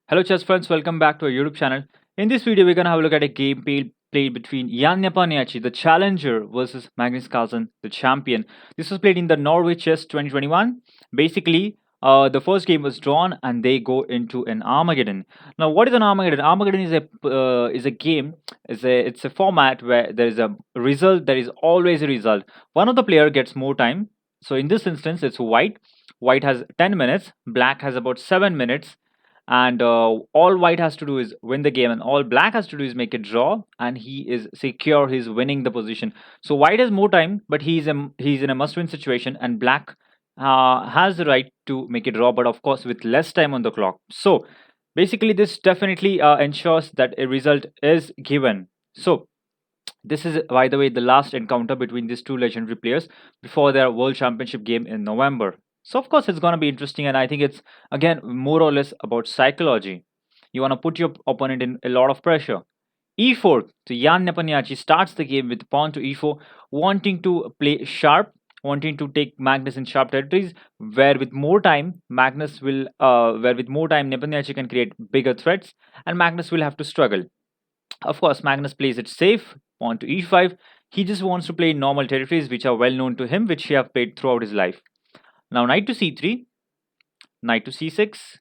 Hello chess friends, welcome back to our YouTube channel. In this video, we're gonna have a look at a played between Jan Nepomniachtchi, the challenger, versus Magnus Carlsen, the champion. This was played in the Norway Chess 2021. Basically, the first game was drawn, and they go into an Armageddon. Now, what is an Armageddon? Armageddon is a game. It's a format where there is a result. There is always a result. One of the player gets more time. So in this instance, it's white. White has 10 minutes. Black has about 7 minutes, and all white has to do is win the game, and all black has to do is make a draw, and he is secure, he's winning the position. So white has more time, but he's in a must win situation, and black has the right to make a draw, but of course with less time on the clock. So basically this definitely ensures that a result is given. So this is, by the way, the last encounter between these two legendary players before their World Championship game in November. So, of course, it's going to be interesting, and I think it's again more or less about psychology. You want to put your opponent in a lot of pressure. E4, so Jan Nepomniachtchi starts the game with pawn to e4, wanting to play sharp, wanting to take Magnus in sharp territories, where with more time, Nepomniachtchi can create bigger threats, and Magnus will have to struggle. Of course, Magnus plays it safe, pawn to e5. He just wants to play in normal territories which are well known to him, which he have played throughout his life. Now knight to c3, knight to c6,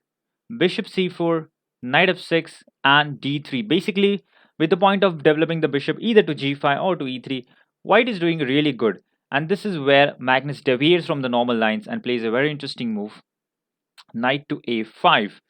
bishop c4, knight f6, and d3. Basically, with the point of developing the bishop either to g5 or to e3, white is doing really good. And this is where Magnus deviates from the normal lines and plays a very interesting move. Knight to a5.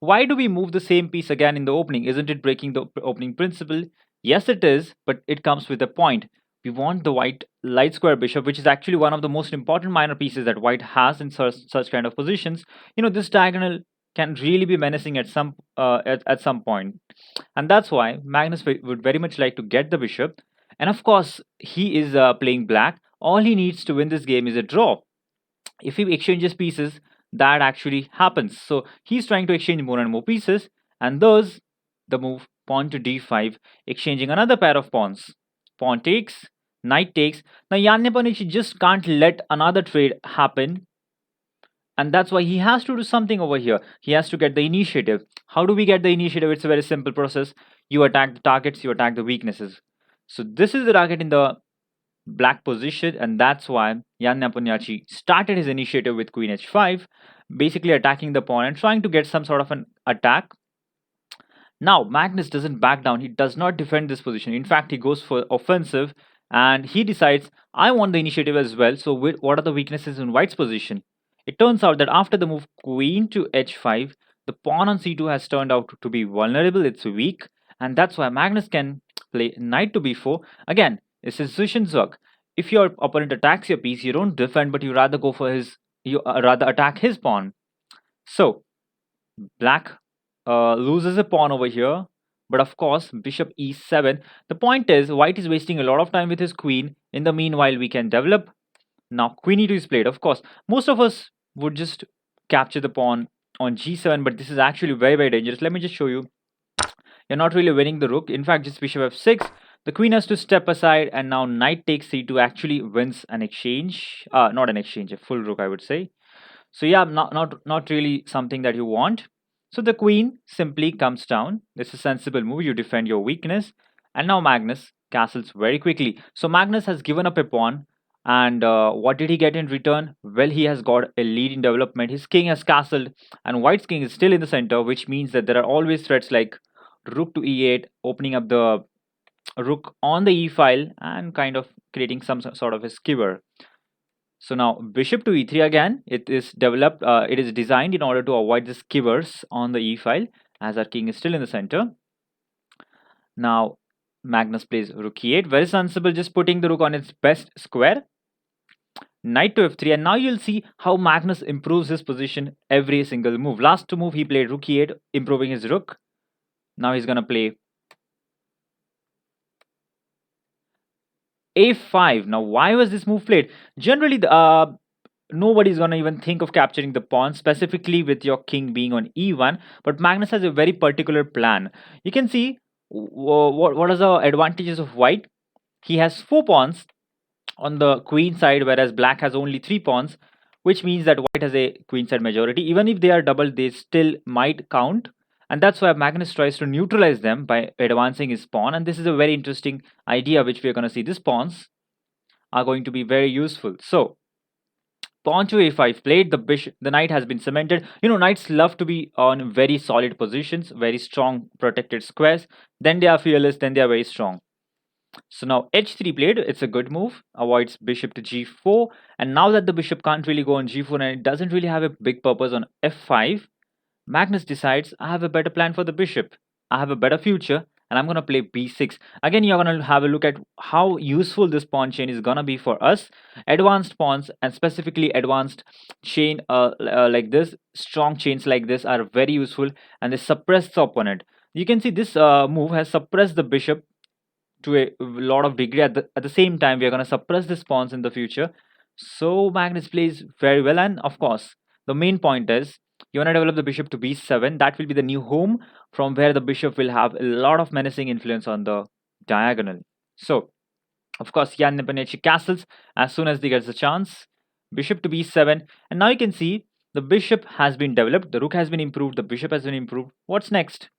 Why do we move the same piece again in the opening? Isn't it breaking the opening principle? Yes, it is, but it comes with a point. We want the white light square bishop, which is actually one of the most important minor pieces that white has in such kind of positions. This diagonal can really be menacing at some point, and that's why Magnus would very much like to get the bishop. And of course, he is playing black. All he needs to win this game is a draw. If he exchanges pieces, that actually happens. So he's trying to exchange more and more pieces, and thus the move pawn to d5, exchanging another pair of pawns. Pawn takes, knight takes. Now Jan Nepomniachtchi just can't let another trade happen, and that's why he has to do something over here. He has to get the initiative. How do we get the initiative? It's a very simple process. You attack the targets, you attack the weaknesses. So this is the target in the black position, and that's why Jan Nepomniachtchi started his initiative with queen h5, basically attacking the pawn and trying to get some sort of an attack. Now Magnus doesn't back down. He does not defend this position. In fact, he goes for offensive, and he decides, I want the initiative as well. So what are the weaknesses in white's position? It turns out that after the move queen to h5, the pawn on c2 has turned out to be vulnerable. It's weak, and that's why Magnus can play knight to b4. Again, it's decisions work. If your opponent attacks your piece, you don't defend, but you rather go for you rather attack his pawn. So black loses a pawn over here, but of course bishop e7. The point is, white is wasting a lot of time with his queen. In the meanwhile, we can develop. Now queen e2 is played. Of course, most of us would just capture the pawn on g7, but this is actually very, very dangerous. Let me just show you. You're not really winning the rook. In fact, just bishop f6. The queen has to step aside, and now knight takes c2 actually wins an exchange. Not an exchange, a full rook, I would say. So yeah, not really something that you want. So the queen simply comes down. This is a sensible move. You defend your weakness, and now Magnus castles very quickly. So Magnus has given up a pawn, and what did he get in return? Well, he has got a lead in development. His king has castled, and white's king is still in the center, which means that there are always threats like rook to e8, opening up the rook on the e file and kind of creating some sort of a skewer. So now bishop to e3 again. It is developed. It is designed in order to avoid the skewers on the e file, as our king is still in the center. Now Magnus plays rook e8. Very sensible, just putting the rook on its best square. Knight to f3, and now you'll see how Magnus improves his position every single move. Last move he played rook e8, improving his rook. Now he's gonna play a5. Now why was this move played? Generally, nobody's gonna even think of capturing the pawn, specifically with your king being on e1. But Magnus has a very particular plan. You can see what are the advantages of white. He has 4 pawns on the queen side, whereas black has only 3 pawns, which means that white has a queen side majority. Even if they are double, they still might count. And that's why Magnus tries to neutralize them by advancing his pawn. And this is a very interesting idea which we are going to see. These pawns are going to be very useful. So pawn to a5 played, the knight has been cemented. Knights love to be on very solid positions, very strong protected squares. Then they are fearless, then they are very strong. So now h3 played, it's a good move, avoids bishop to g4. And now that the bishop can't really go on g4 and it doesn't really have a big purpose on f5, Magnus decides, I have a better plan for the bishop. I have a better future, and I'm going to play b6. Again, you're going to have a look at how useful this pawn chain is going to be for us. Advanced pawns, and specifically advanced chain like this, strong chains like this are very useful, and they suppress the opponent. You can see this move has suppressed the bishop to a lot of degree. At the same time, we are going to suppress this pawns in the future. So Magnus plays very well, and of course, the main point is you want to develop the bishop to b7. That will be the new home from where the bishop will have a lot of menacing influence on the diagonal. So, of course, Jan Nepomniachtchi castles as soon as he gets the chance. Bishop to b7, and now you can see the bishop has been developed, the rook has been improved, the bishop has been improved. What's next?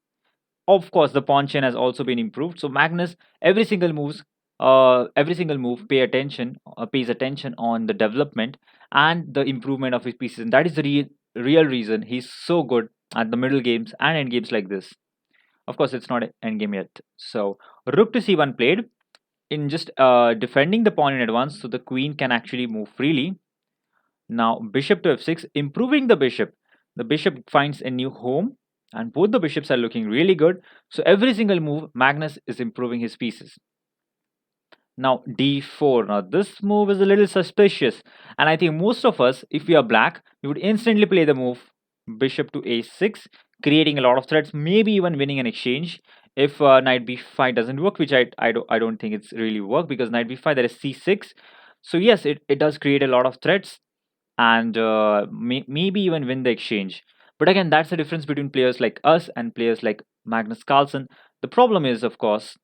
Of course, the pawn chain has also been improved. So Magnus, every single move pays attention on the development and the improvement of his pieces, and that is the real reason he's so good at the middle games and end games like this. Of course, it's not an end game yet. So rook to c1 played in just defending the pawn in advance, so the queen can actually move freely. Now bishop to f6, improving the bishop. The bishop finds a new home, and both the bishops are looking really good. So every single move, Magnus is improving his pieces. Now d4. Now this move is a little suspicious, and I think most of us, if we are black, we would instantly play the move bishop to a6, creating a lot of threats, maybe even winning an exchange. If knight b5 doesn't work, which I don't think it's really work, because knight b5, that is c6. So yes, it does create a lot of threats, and maybe even win the exchange. But again, that's the difference between players like us and players like Magnus Carlsen. The problem is, of course,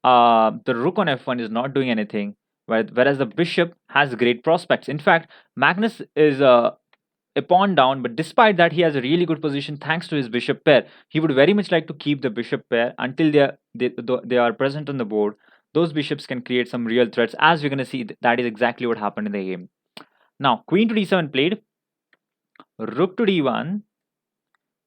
the rook on f1 is not doing anything, whereas the bishop has great prospects. In fact, Magnus is a pawn down, but despite that, he has a really good position thanks to his bishop pair. He would very much like to keep the bishop pair until they are present on the board. Those bishops can create some real threats, as we're going to see. That is exactly what happened in the game. Now, queen to d7 played, rook to d1,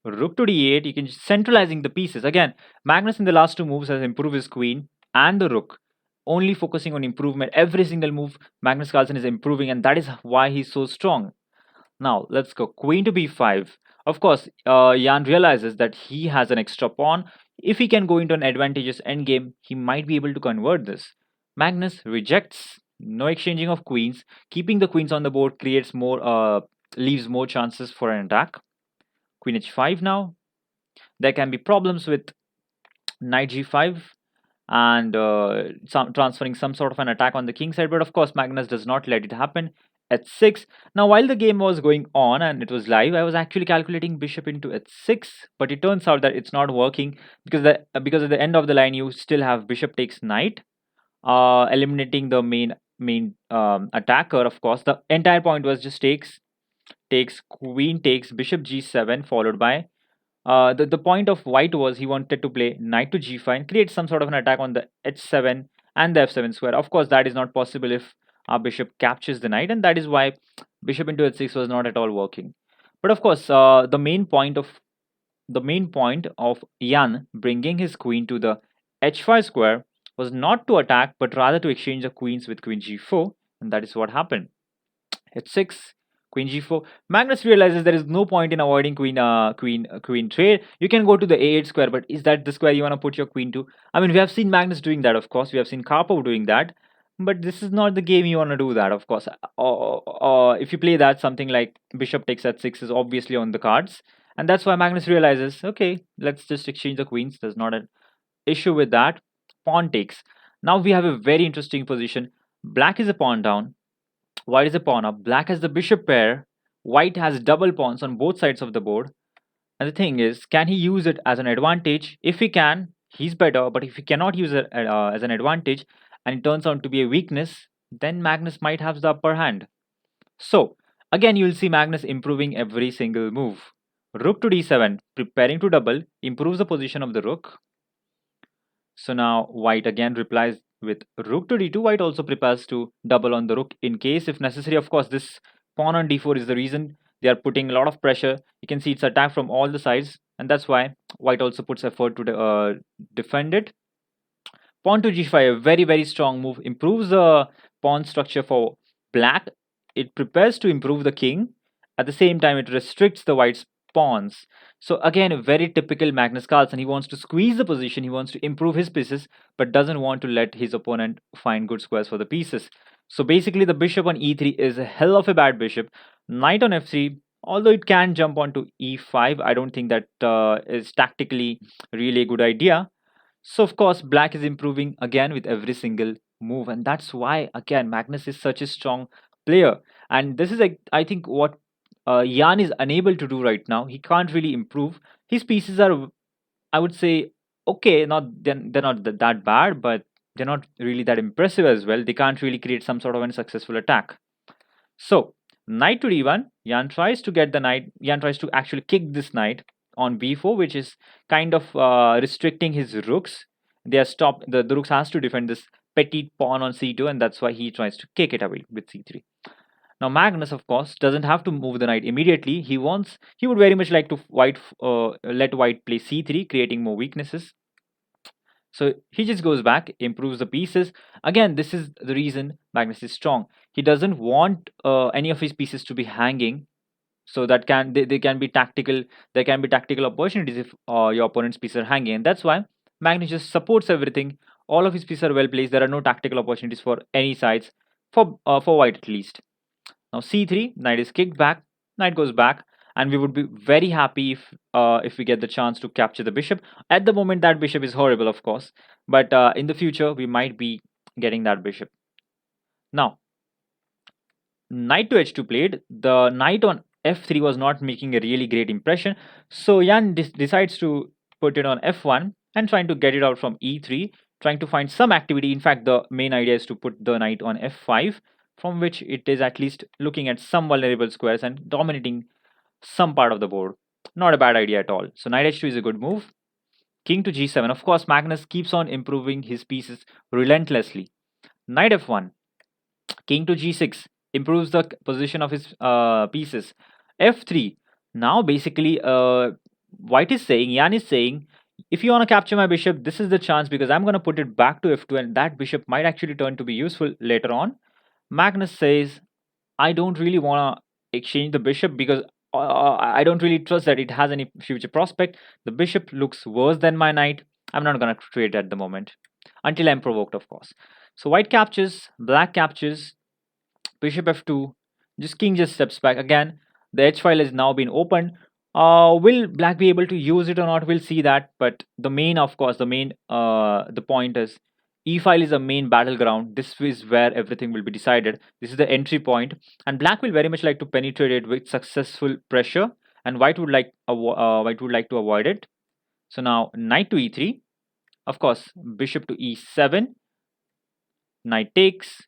rook to d8. You can centralizing the pieces. Again, Magnus in the last two moves has improved his queen and the rook, only focusing on improvement. Every single move, Magnus Carlsen is improving, and that is why he's so strong. Now, let's go queen to b5. Of course, Jan realizes that he has an extra pawn. If he can go into an advantageous endgame, he might be able to convert this. Magnus rejects. No exchanging of queens. Keeping the queens on the board leaves more chances for an attack. Queen h5 now. There can be problems with knight g5 and transferring some sort of an attack on the king side, but of course Magnus does not let it happen. h6. Now while the game was going on and it was live, I was actually calculating bishop into h6, but it turns out that it's not working, because at the end of the line you still have bishop takes knight, eliminating the main attacker. Of course, the entire point was just takes queen takes bishop g7, followed by the point of white was he wanted to play knight to g5 and create some sort of an attack on the h7 and the f7 square. Of course, that is not possible if our bishop captures the knight, and that is why bishop into h6 was not at all working. But of course, the main point of Jan bringing his queen to the h5 square was not to attack, but rather to exchange the queens with queen g4, and that is what happened. h6, queen g4. Magnus realizes there is no point in avoiding queen trade. You can go to the a8 square, but is that the square you want to put your queen to? I mean, we have seen Magnus doing that, of course. We have seen Karpov doing that, but this is not the game you want to do that, of course. Or if you play that, something like bishop takes h6 is obviously on the cards, and that's why Magnus realizes, okay, let's just exchange the queens. There's not an issue with that. Pawn takes. Now we have a very interesting position. Black is a pawn down, white is a pawn up, black has the bishop pair, white has double pawns on both sides of the board. And the thing is, can he use it as an advantage? If he can, he's better, but if he cannot use it as an advantage and it turns out to be a weakness, then Magnus might have the upper hand. So, again, you'll see Magnus improving every single move. Rook to d7, preparing to double, improves the position of the rook. So now white again replies with rook to d2. White also prepares to double on the rook in case if necessary. Of course, this pawn on d4 is the reason they are putting a lot of pressure. You can see it's attacked from all the sides, and that's why white also puts effort to defend it. Pawn to g5, a very, very strong move, improves the pawn structure for black. It prepares to improve the king. At the same time, it restricts the white's pawns. So again, a very typical Magnus Carlsen. He wants to squeeze the position, he wants to improve his pieces, but doesn't want to let his opponent find good squares for the pieces. So basically, the bishop on e3 is a hell of a bad bishop. Knight on f3, although it can jump onto e5, I don't think that is tactically really a good idea. So of course, black is improving again with every single move, and that's why again Magnus is such a strong player. And this is like I think what Jan is unable to do right now. He can't really improve. His pieces are, I would say, okay. They're not that bad, but they're not really that impressive as well. They can't really create some sort of a successful attack. So knight to d1. Jan tries to get the knight. Jan tries to actually kick this knight on b4, which is kind of restricting his rooks. They are stopped. The rooks has to defend this petite pawn on c2, and that's why he tries to kick it away with c3. Now Magnus, of course, doesn't have to move the knight immediately. He would very much like to let white play c3, creating more weaknesses. So he just goes back, improves the pieces. Again, this is the reason Magnus is strong. He doesn't want any of his pieces to be hanging, so that they can be tactical. There can be tactical opportunities if your opponent's pieces are hanging, and that's why Magnus just supports everything. All of his pieces are well placed. There are no tactical opportunities for any sides, for white at least. Now c3, knight is kicked back, knight goes back, and we would be very happy if we get the chance to capture the bishop. At the moment, that bishop is horrible, of course, but in the future, we might be getting that bishop. Now, knight to h2 played. The knight on f3 was not making a really great impression, so Jan decides to put it on f1 and trying to get it out from e3, trying to find some activity. In fact, the main idea is to put the knight on f5, from which it is at least looking at some vulnerable squares and dominating some part of the board. Not a bad idea at all. So knight h2 is a good move. King to g7. Of course, Magnus keeps on improving his pieces relentlessly. Knight f1. King to g6 improves the position of his pieces. F3. Now, basically, White is saying, Jan is saying, if you want to capture my bishop, this is the chance because I'm going to put it back to f2, and that bishop might actually turn to be useful later on. Magnus says, I don't really want to exchange the bishop because I don't really trust that it has any future prospect. The bishop looks worse than my knight. I'm not going to trade at the moment until I'm provoked, of course. So white captures, black captures, bishop f2, just king just steps back again. The h file has now been opened. Will black be able to use it or not? We'll see that. But the main, of course, the point is e file is a main battleground. This is where everything will be decided. This is the entry point, and black will very much like to penetrate it with successful pressure, and white would like to avoid it. So now knight to e3, of course, bishop to e7, knight takes,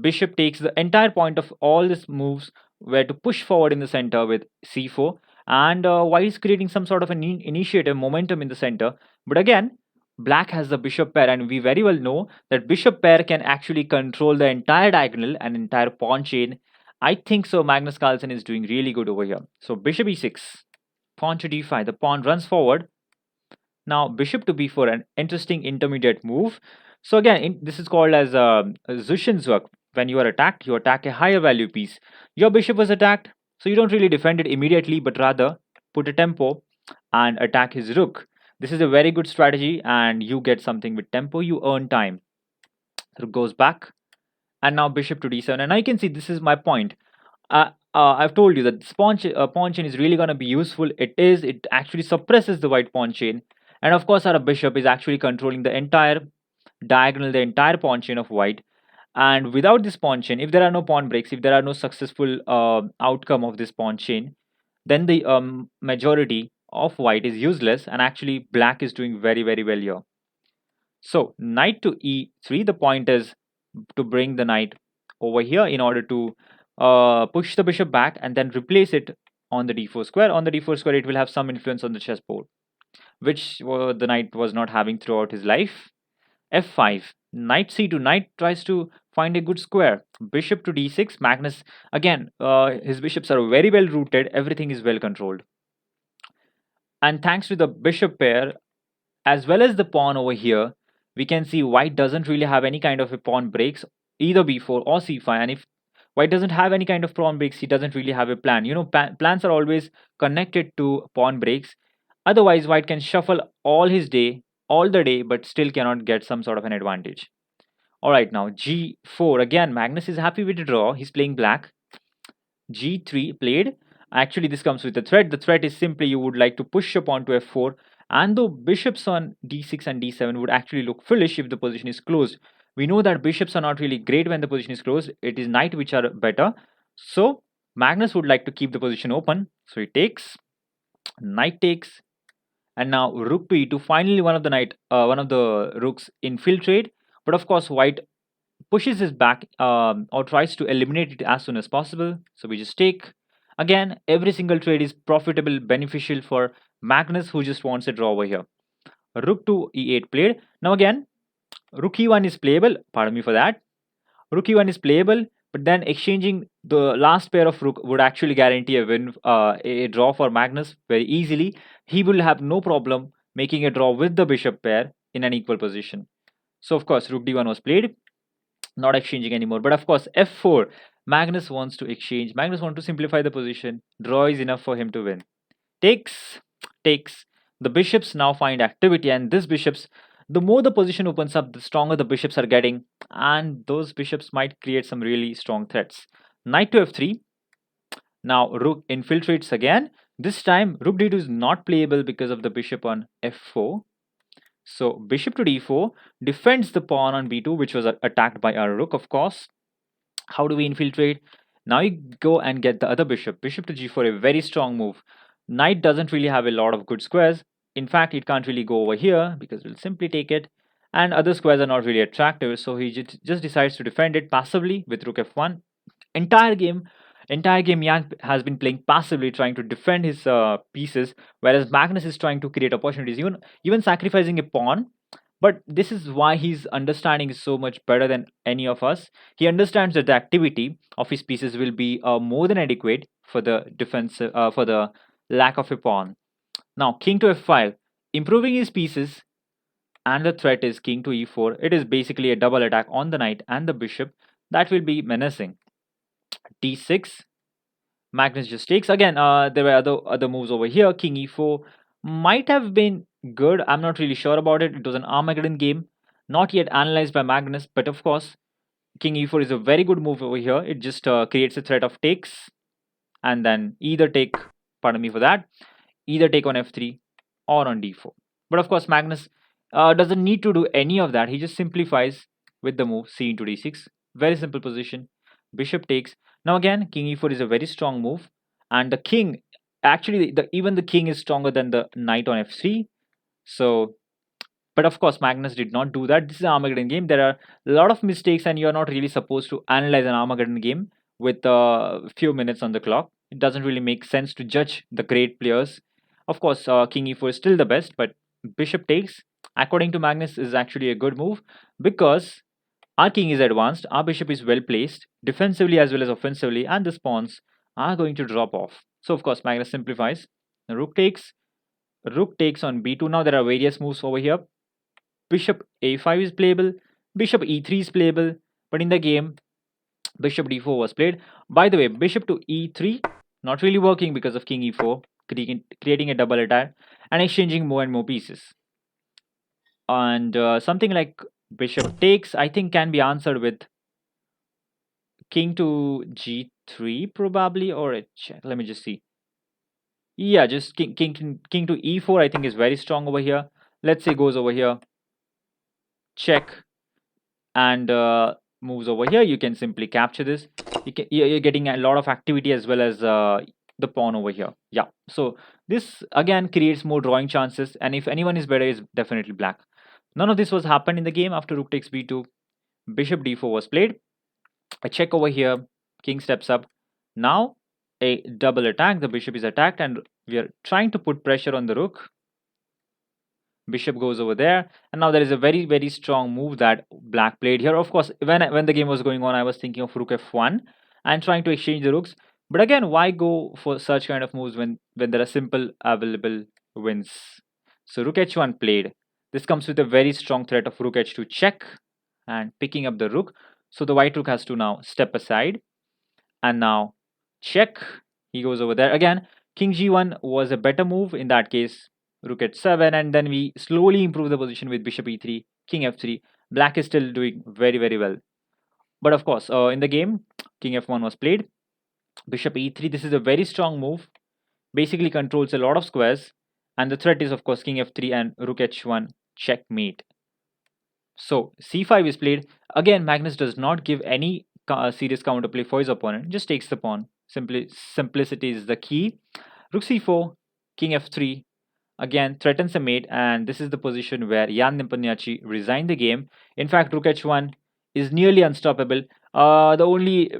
bishop takes. The entire point of all these moves were to push forward in the center with c4, and white is creating some sort of an initiative momentum in the center. But again, black has the bishop pair, and we very well know that bishop pair can actually control the entire diagonal and entire pawn chain. I think so. Magnus Carlsen is doing really good over here. So bishop e6, pawn to d5. The pawn runs forward. Now bishop to b4, an interesting intermediate move. So again, this is called as Zushin's when you are attacked, you attack a higher value piece. Your bishop was attacked, so you don't really defend it immediately, but rather put a tempo and attack his rook. This is a very good strategy, and you get something with tempo. You earn time. Rook goes back, and now bishop to d7. And now you can see this is my point. I've told you that this pawn chain is really going to be useful. It is. It actually suppresses the white pawn chain, and of course, our bishop is actually controlling the entire diagonal, the entire pawn chain of white. And without this pawn chain, if there are no pawn breaks, if there are no successful outcome of this pawn chain, then the majority of white is useless, and actually black is doing very, very well here. So knight to e3, the point is to bring the knight over here in order to push the bishop back and then replace it on the d4 square. On the d4 square, it will have some influence on the chessboard, which the knight was not having throughout his life. f5, knight c2, knight tries to find a good square. Bishop to d6, Magnus, again, his bishops are very well rooted, everything is well controlled. And thanks to the bishop pair, as well as the pawn over here, we can see white doesn't really have any kind of a pawn breaks, either b4 or c5. And if white doesn't have any kind of pawn breaks, he doesn't really have a plan. You know, plans are always connected to pawn breaks. Otherwise, white can shuffle all the day, but still cannot get some sort of an advantage. All right, now g4. Again, Magnus is happy with the draw. He's playing black. g3 played. Actually, this comes with a threat. The threat is simply you would like to push your pawn to f4, and though bishops on d6 and d7 would actually look foolish if the position is closed, we know that bishops are not really great when the position is closed. It is knight which are better. So Magnus would like to keep the position open. So he takes, knight takes, and now rook to e2. Finally, one of the rooks infiltrate. But of course, white pushes his back or tries to eliminate it as soon as possible. So we just take. Again, every single trade is profitable, beneficial for Magnus, who just wants a draw over here. Rook to e8 played. Now again, rook e1 is playable. Pardon me for that. Rook e1 is playable, but then exchanging the last pair of rook would actually guarantee a win, a draw for Magnus very easily. He will have no problem making a draw with the bishop pair in an equal position. So of course, rook d1 was played, not exchanging anymore. But of course, f4, Magnus wants to exchange. Magnus wants to simplify the position. Draw is enough for him to win. Takes, takes. The bishops now find activity, and this bishops, the more the position opens up, the stronger the bishops are getting, and those bishops might create some really strong threats. Knight to f3. Now rook infiltrates again. This time rook d2 is not playable because of the bishop on f4. So bishop to d4 defends the pawn on b2, which was attacked by our rook, of course. How do we infiltrate? Now you go and get the other bishop. Bishop to g4, a very strong move. Knight doesn't really have a lot of good squares. In fact, it can't really go over here because we'll simply take it. And other squares are not really attractive, so he just decides to defend it passively with rook f1. Entire game, Yang has been playing passively, trying to defend his pieces, whereas Magnus is trying to create opportunities, even sacrificing a pawn. But this is why his understanding is so much better than any of us. He understands that the activity of his pieces will be more than adequate for the defense, for the lack of a pawn. Now, king to f5, improving his pieces, and the threat is king to e4. It is basically a double attack on the knight and the bishop that will be menacing. d6, Magnus just takes. Again, there were other moves over here. King e4 might have been good. I'm not really sure about it. It was an Armageddon game, not yet analyzed by Magnus, but of course, king e4 is a very good move over here. It just creates a threat of takes, and then either take, pardon me for that, either take on f3 or on d4. But of course, Magnus doesn't need to do any of that. He just simplifies with the move c into d6. Very simple position. Bishop takes. Now again, king e4 is a very strong move, and the king, actually, even the king is stronger than the knight on f3. So, but of course, Magnus did not do that. This is an Armageddon game. There are a lot of mistakes, and you are not really supposed to analyze an Armageddon game with a few minutes on the clock. It doesn't really make sense to judge the great players. Of course, king e4 is still the best, but bishop takes, according to Magnus, is actually a good move because our king is advanced, our bishop is well placed, defensively as well as offensively, and the pawns are going to drop off. So, of course, Magnus simplifies. Rook takes on b2. Now, there are various moves over here. Bishop a5 is playable, bishop e3 is playable, but in the game, bishop d4 was played. By the way, bishop to e3, not really working because of king e4, creating a double attack and exchanging more and more pieces. And something like bishop takes, I think, can be answered with king to g3 probably, or a check. Let me just see. Yeah, just king to e4 I think is very strong over here. Let's say goes over here, check, and moves over here. You can simply capture this. You're getting a lot of activity as well as the pawn over here. Yeah, so this again creates more drawing chances, and if anyone is better, is definitely black. None of this was happened in the game. After rook takes b2, bishop d4 was played. A check over here, king steps up. Now a double attack. The bishop is attacked and we are trying to put pressure on the rook. Bishop goes over there, and now there is a very strong move that black played here. Of course, when the game was going on, I was thinking of rook f1 and trying to exchange the rooks. But again, why go for such kind of moves when there are simple available wins? So rook h1 played. This comes with a very strong threat of rook h2 check and picking up the rook. So the white rook has to now step aside, and now check. He goes over there again. King g1 was a better move in that case. Rook h7, and then we slowly improve the position with bishop e3, king f3. Black is still doing very well. But of course, in the game, king f1 was played. Bishop e3. This is a very strong move. Basically controls a lot of squares, and the threat is of course king f3 and rook h1 checkmate. So c5 is played. Again, Magnus does not give any serious counterplay for his opponent. Just takes the pawn. Simplicity is the key. Rook c4, king f3. Again, threatens a mate, and this is the position where Jan Nepomniachtchi resigned the game. In fact, rook h1 is nearly unstoppable. The only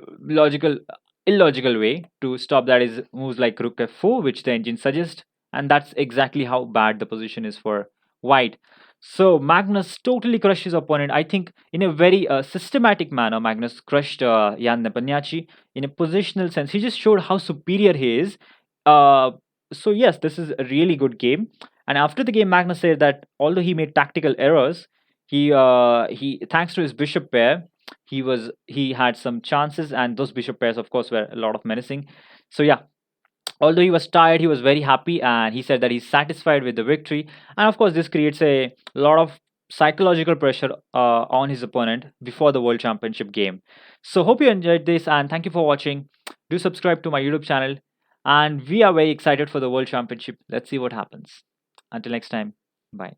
illogical way to stop that is moves like rook f4, which the engine suggests, and that's exactly how bad the position is for white. So Magnus totally crushed his opponent. I think in a very systematic manner, Magnus crushed Jan Nepomniachtchi in a positional sense. He just showed how superior he is. Uh, so yes, this is a really good game. And after the game, Magnus said that although he made tactical errors, he thanks to his bishop pair, he had some chances, and those bishop pairs, of course, were a lot of menacing. So yeah, although he was tired, he was very happy, and he said that he's satisfied with the victory. And of course, this creates a lot of psychological pressure on his opponent before the World Championship game. So hope you enjoyed this, and thank you for watching. Do subscribe to my YouTube channel, and we are very excited for the World Championship. Let's see what happens. Until next time, bye.